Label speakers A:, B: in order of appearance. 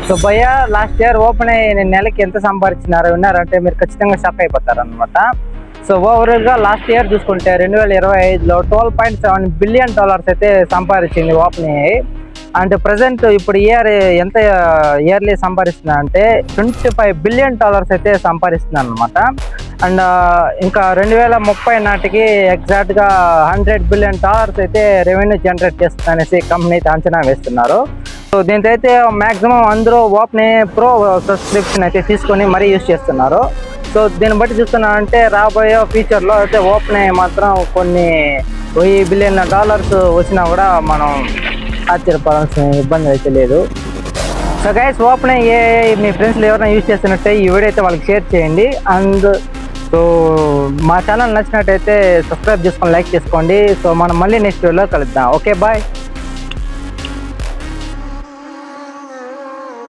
A: So భయ్య last year open అయ్యి నేను నెలకి ఎంత సంపాదించినారో విన్నారంటే మీరు ఖచ్చితంగా షాక్ అయిపోతారు అనమాట. సో ఓవరాల్గా లాస్ట్ ఇయర్ చూసుకుంటే 2025లో $12.7 బిలియన్ అయితే సంపాదించింది ఓపెన్ అయ్యి. అంటే ప్రజెంట్ ఇప్పుడు ఎంత ఇయర్లీ సంపాదిస్తున్నా అంటే $25 బిలియన్ అయితే సంపాదిస్తున్నాను అనమాట. అండ్ ఇంకా 2030 నాటికి ఎగ్జాక్ట్గా $100 బిలియన్ అయితే రెవెన్యూ జనరేట్ చేస్తుంది అనేసి కంపెనీ అయితే అంచనా వేస్తున్నారు. సో దీంతో అయితే మ్యాక్సిమం అందరూ ఓపెన్ ప్రో సబ్స్క్రిప్షన్ అయితే తీసుకొని మరీ యూజ్ చేస్తున్నారు. సో దీన్ని బట్టి చూస్తున్నానంటే రాబోయే ఫ్యూచర్లో అయితే ఓపెన్ మాత్రం కొన్ని $1 బిలియన్ వచ్చినా కూడా మనం ఆశ్చర్యపడాల్సిన ఇబ్బంది అయితే లేదు. సో గైస్ ఓపెన్ మీ ఫ్రెండ్స్లో ఎవరైనా యూజ్ చేస్తున్నట్టే ఈ వీడియో అయితే వాళ్ళకి షేర్ చేయండి. అండ్ సో మా ఛానల్ నచ్చినట్టయితే సబ్స్క్రైబ్ చేసుకొని లైక్ చేసుకోండి. సో మనం మళ్ళీ నెక్స్ట్ వీడియోలో కలుద్దాం. Okay bye.